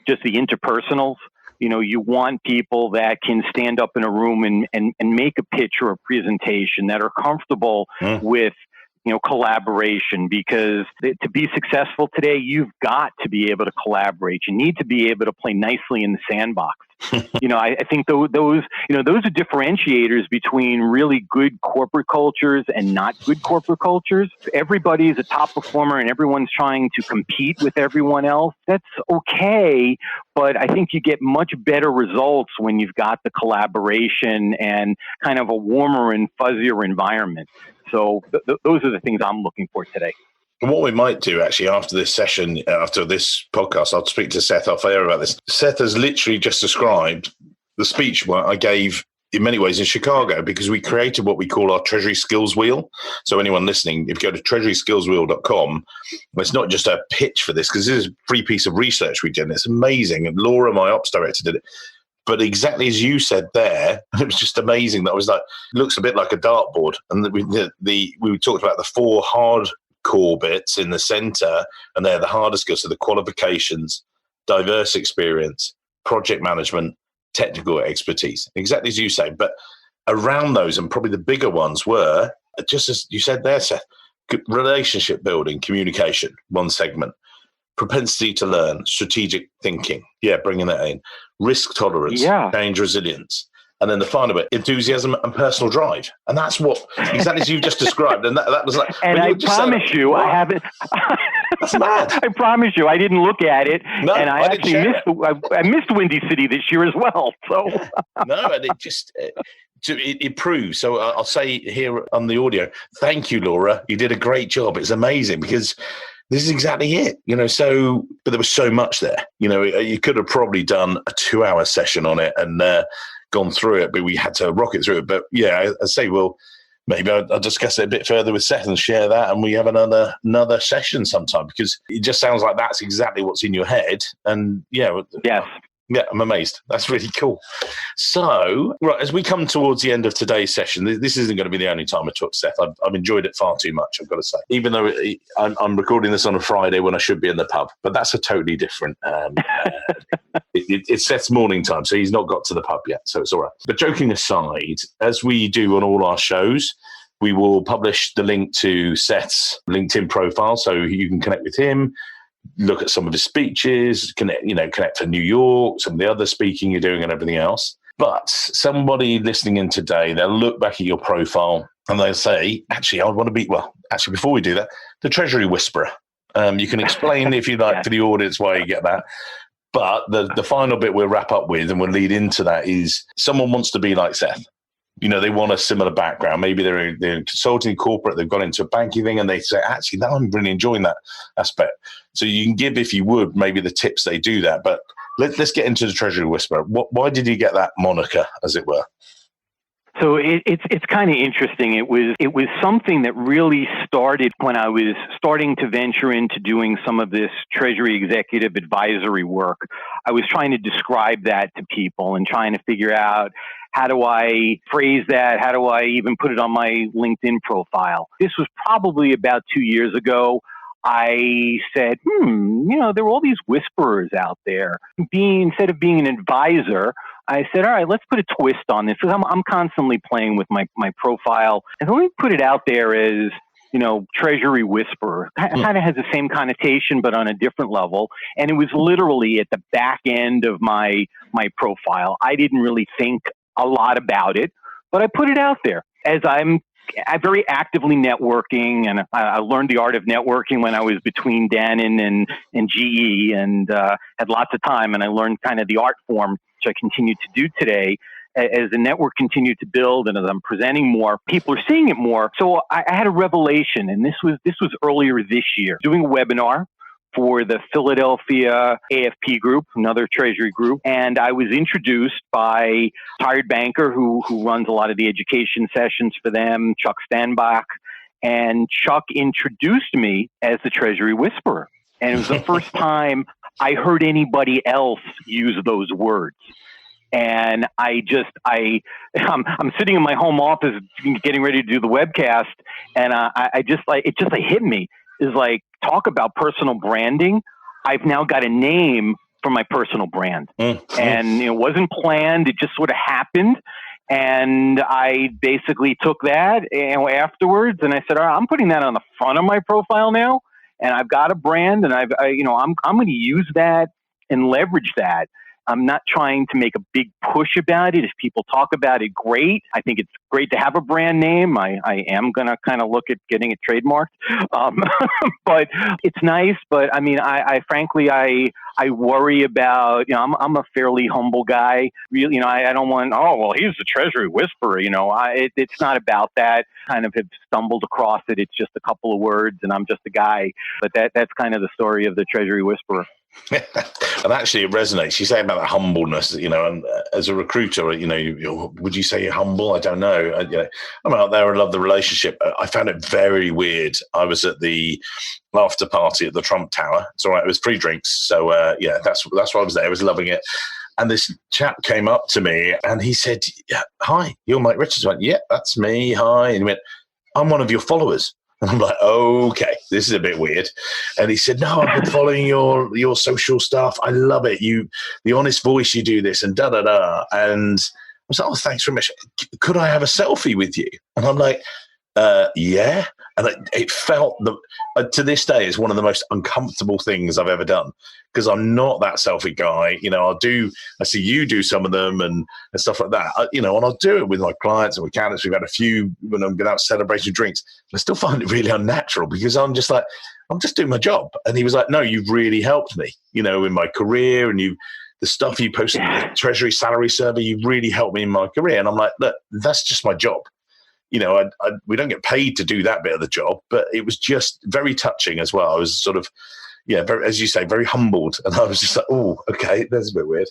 just the interpersonals. You want people that can stand up in a room and make a pitch or a presentation, that are comfortable with collaboration, because to be successful today, you've got to be able to collaborate. You need to be able to play nicely in the sandbox. I think those are differentiators between really good corporate cultures and not good corporate cultures. Everybody is a top performer and everyone's trying to compete with everyone else. That's okay, but I think you get much better results when you've got the collaboration and kind of a warmer and fuzzier environment. So those are the things I'm looking for today. What we might do actually after this session, after this podcast, I'll speak to Seth off air about this. Seth has literally just described the speech I gave in many ways in Chicago, because we created what we call our Treasury Skills Wheel. So anyone listening, if you go to treasuryskillswheel.com, it's not just a pitch for this, because this is a free piece of research we did, and it's amazing. And Laura, my ops director, did it. But exactly as you said there, it was just amazing. That was like, it looks a bit like a dartboard. And we talked about the 4 hardcore bits in the center, and they're the hardest skills. So the qualifications, diverse experience, project management, technical expertise, exactly as you say. But around those, and probably the bigger ones were, just as you said there, Seth, relationship building, communication, one segment. Propensity to learn, strategic thinking, bringing that in, risk tolerance, change resilience, and then the final bit, enthusiasm and personal drive. And that's what exactly as you just described. And that was like, and I promise you, I haven't. That's mad. I promise you, I didn't look at it, and I actually missed Windy City this year as well. So no, and it proves. So I'll say here on the audio, thank you, Laura. You did a great job. It's amazing, because this is exactly it, but there was so much there. You could have probably done a 2-hour session on it and gone through it, but we had to rocket through it. But I'd say, maybe I'll discuss it a bit further with Seth and share that, and we have another session sometime, because it just sounds like that's exactly what's in your head. And yes. Yeah, I'm amazed. That's really cool. So, right, as we come towards the end of today's session, this isn't going to be the only time I talk to Seth. I've enjoyed it far too much, I've got to say. Even though I'm recording this on a Friday when I should be in the pub, but that's a totally different... it's Seth's morning time, so he's not got to the pub yet, so it's all right. But joking aside, as we do on all our shows, we will publish the link to Seth's LinkedIn profile, so you can connect with him, look at some of his speeches, connect to New York, some of the other speaking you're doing and everything else. But somebody listening in today, they'll look back at your profile and they'll say, actually, I want to be, before we do that, the Treasury Whisperer. You can explain, if you like, to the audience why you get that. But the final bit we'll wrap up with, and we'll lead into that, is someone wants to be like Seth. They want a similar background. Maybe they're in consulting, corporate, they've gone into a banking thing, and they say, actually, now I'm really enjoying that aspect. So you can give, if you would, maybe the tips they do that. But let's get into the Treasury Whisperer. Why did you get that moniker, as it were? So it's kind of interesting. It was something that really started when I was starting to venture into doing some of this Treasury executive advisory work. I was trying to describe that to people and trying to figure out, how do I phrase that? How do I even put it on my LinkedIn profile? This was probably about 2 years ago. I said, there were all these whisperers out there. Instead of being an advisor, I said, all right, let's put a twist on this, because I'm constantly playing with my profile. And let me put it out there as Treasury whisperer. Kind of has the same connotation, but on a different level. And it was literally at the back end of my profile. I didn't really think a lot about it, but I put it out there as I'm very actively networking, and I learned the art of networking when I was between Dannon and GE, and had lots of time, and I learned kind of the art form, which I continue to do today. As the network continued to build and as I'm presenting more, people are seeing it more. So I had a revelation, and this was earlier this year, doing a webinar for the Philadelphia AFP group, another treasury group. And I was introduced by a retired banker who runs a lot of the education sessions for them, Chuck Stanbach. And Chuck introduced me as the Treasury Whisperer. And it was the first time I heard anybody else use those words. And I'm sitting in my home office getting ready to do the webcast, and it hit me. Is like, talk about personal branding. I've now got a name for my personal brand, and it wasn't planned. It just sort of happened, and I basically took that afterwards, and I said, all right, I'm putting that on the front of my profile now, and I've got a brand, and I'm going to use that and leverage that. I'm not trying to make a big push about it. If people talk about it, great. I think it's great to have a brand name. I am going to kind of look at getting it trademarked. But it's nice. But I mean, I frankly worry about, I'm a fairly humble guy. Really, I don't want, he's the Treasury Whisperer. It's not about that. Kind of have stumbled across it. It's just a couple of words and I'm just a guy. But that's kind of the story of the Treasury Whisperer. And actually it resonates. You say about that humbleness, and as a recruiter, would you say you're humble? I don't know. I'm out there. I love the relationship. I found it very weird. I was at the after party at the Trump Tower. It's all right. It was free drinks. So that's why I was there. I was loving it. And this chap came up to me and he said, hi, you're Mike Richards. I went, yeah, that's me. Hi. And he went, I'm one of your followers. And I'm like, okay, this is a bit weird. And he said, no, I've been following your social stuff. I love it. The honest voice, you do this and da-da-da. And I was like, thanks very much. Could I have a selfie with you? And I'm like, yeah. And it felt, to this day, is one of the most uncomfortable things I've ever done because I'm not that selfie guy. I see you do some of them and stuff like that, and I'll do it with my clients and with candidates. We've had a few when I'm going out celebrating drinks. I still find it really unnatural because I'm just doing my job. And he was like, no, you've really helped me, in my career, and the stuff you posted in the Treasury salary survey, you've really helped me in my career. And I'm like, look, that's just my job. We don't get paid to do that bit of the job, but it was just very touching as well. I was sort of, very, as you say, very humbled. And I was just like, oh, okay, that's a bit weird.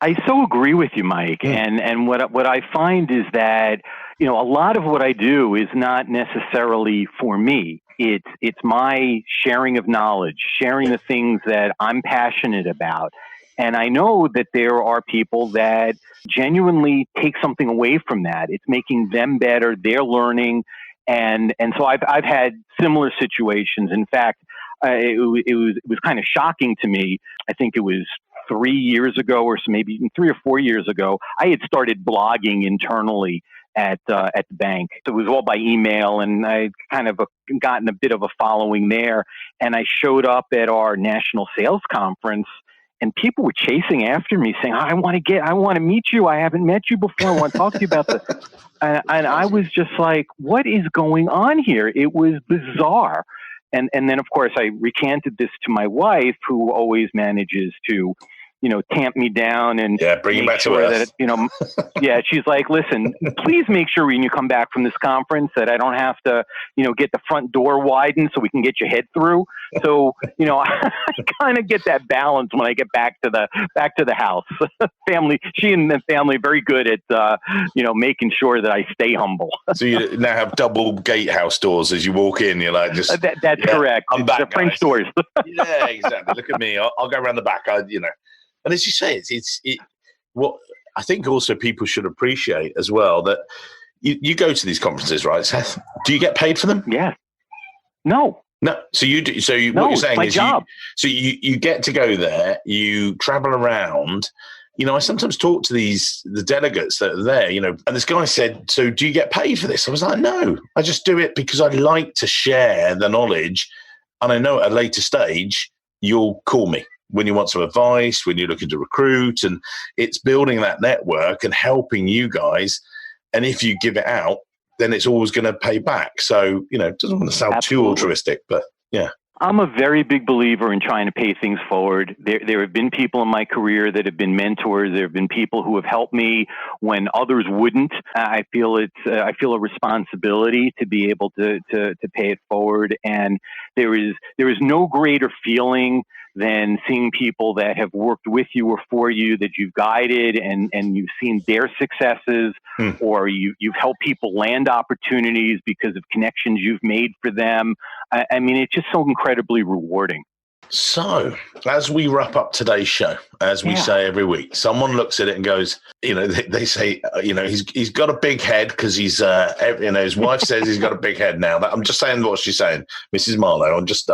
I so agree with you, Mike. And what I find is that, a lot of what I do is not necessarily for me. It's my sharing of knowledge, sharing the things that I'm passionate about. And I know that there are people that genuinely take something away from that. It's making them better. They're learning. And so I've had similar situations. In fact, it was kind of shocking to me. I think it was 3 years ago or so, maybe even 3 or 4 years ago. I had started blogging internally at the bank. So it was all by email, and I kind of gotten a bit of a following there. And I showed up at our national sales conference. And people were chasing after me saying, I want to meet you. I haven't met you before. I want to talk to you about this. And I was just like, what is going on here? It was bizarre. And then, of course, I recanted this to my wife, who always manages to, tamp me down and bring it back to us. That, she's like, listen, please make sure when you come back from this conference that I don't have to, get the front door widened so we can get your head through. So, I kind of get that balance when I get back to the house. Family, she and the family are very good at, making sure that I stay humble. So you now have double gatehouse doors as you walk in. You're like, just that's correct. I'm back, the French doors. Yeah, exactly. Look at me. I'll go around the back. And as you say, it's what I think also people should appreciate as well, that you go to these conferences, right, Seth? Do you get paid for them? Yeah. No. So you do. So what you're saying is you get to go there, you travel around, I sometimes talk to the delegates that are there, and this guy said, so do you get paid for this? I was like, no, I just do it because I like to share the knowledge. And I know at a later stage, you'll call me when you want some advice, when you're looking to recruit, and it's building that network and helping you guys. And if you give it out, then it's always going to pay back. So, it doesn't want to sound too altruistic, but yeah. I'm a very big believer in trying to pay things forward. There have been people in my career that have been mentors. There have been people who have helped me when others wouldn't. I feel a responsibility to be able to pay it forward. And there is no greater feeling than seeing people that have worked with you or for you, that you've guided and you've seen their successes, or you've helped people land opportunities because of connections you've made for them. I mean, it's just so incredibly rewarding. So, as we wrap up today's show, as we say every week, someone looks at it and goes, they say, he's got a big head because he's, his wife says he's got a big head now. I'm just saying what she's saying, Mrs. Marlowe. I'm just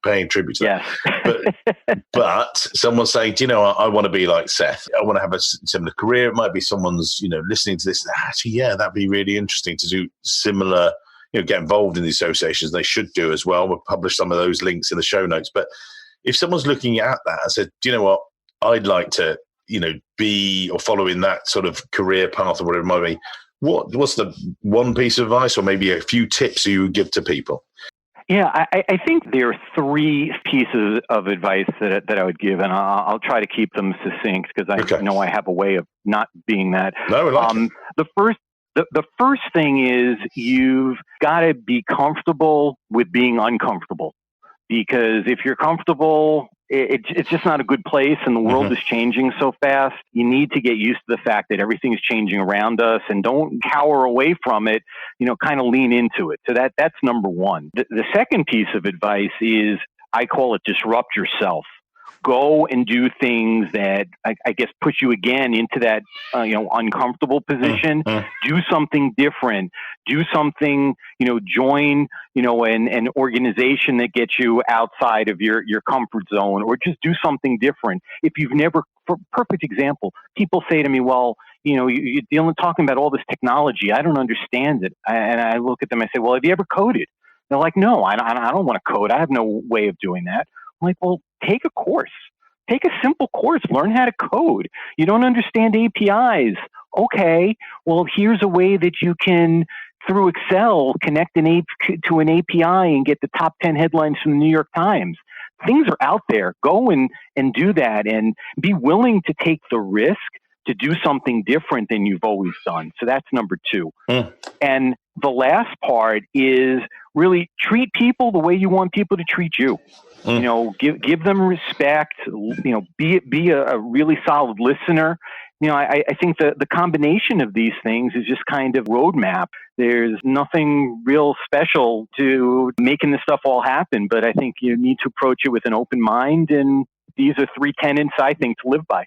paying tribute to that. But someone's saying, I want to be like Seth. I want to have a similar career. It might be someone's, listening to this. Actually, that'd be really interesting to do similar. Get involved in the associations. They should do as well. We'll publish some of those links in the show notes. But if someone's looking at that and said, do you know what, I'd like to, be or follow in that sort of career path or whatever it might be, what's the one piece of advice or maybe a few tips you would give to people? Yeah, I think there are three pieces of advice that I would give, and I'll try to keep them succinct because I know I have a way of not being that. No, I like it. The first thing is you've got to be comfortable with being uncomfortable, because if you're comfortable, it's just not a good place, and the world is changing so fast. You need to get used to the fact that everything is changing around us, and don't cower away from it, kind of lean into it. So that's number one. The second piece of advice is, I call it disrupt yourself. Go and do things that I guess put you again into that uncomfortable position. Do something different. Do something, join an organization that gets you outside of your comfort zone, or just do something different. If you've never, for perfect example, people say to me, well, you're talking about all this technology. I don't understand it. And I look at them, I say, well, have you ever coded? They're like, no, I don't want to code. I have no way of doing that. I'm like, well, take a course. Take a simple course. Learn how to code. You don't understand APIs. Okay, well, here's a way that you can, through Excel, connect to an API and get the top 10 headlines from the New York Times. Things are out there. Go and do that, and be willing to take the risk to do something different than you've always done. So that's number two. And the last part is really treat people the way you want people to treat you. Give them respect, be a really solid listener. I think the combination of these things is just kind of roadmap. There's nothing real special to making this stuff all happen, but I think you need to approach it with an open mind. And these are three tenets, I think, to live by.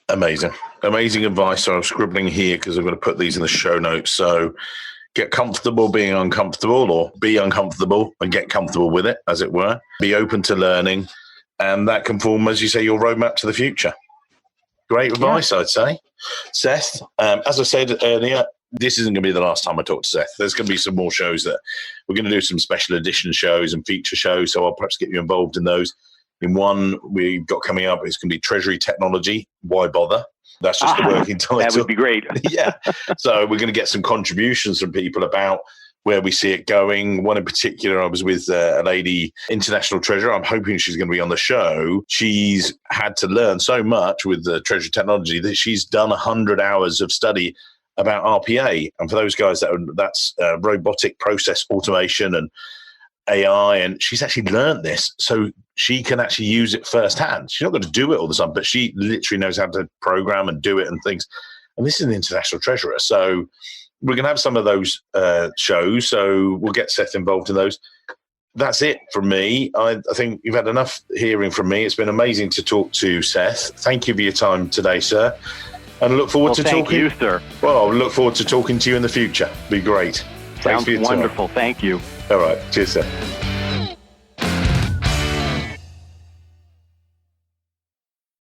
Amazing advice. So I'm scribbling here because I'm going to put these in the show notes. So get comfortable being uncomfortable, or be uncomfortable and get comfortable with it, as it were. Be open to learning, and that can form, as you say, your roadmap to the future. Great advice, I'd say. Seth, as I said earlier, this isn't going to be the last time I talk to Seth. There's going to be some more shows that we're going to do, some special edition shows and feature shows, so I'll perhaps get you involved in those. In one we've got coming up, it's going to be Treasury Technology. Why bother? That's just the working title. That would be great. Yeah. So we're going to get some contributions from people about where we see it going. One in particular, I was with a lady, international treasurer. I'm hoping she's going to be on the show. She's had to learn so much with the Treasury Technology that she's done 100 hours of study about RPA. And for those guys, that's robotic process automation and AI, and she's actually learned this, so she can actually use it firsthand. She's not going to do it all the time, but she literally knows how to program and do it and things. And this is an international treasurer, so we're going to have some of those shows, so we'll get Seth involved in those. That's it from me. I think you've had enough hearing from me. It's been amazing to talk to Seth. Thank you for your time today, sir. And I look forward to talking. Thank you, sir. Well, I look forward to talking to you in the future. Be great. Thanks for your time. Wonderful. Thank you. All right. Cheers, sir.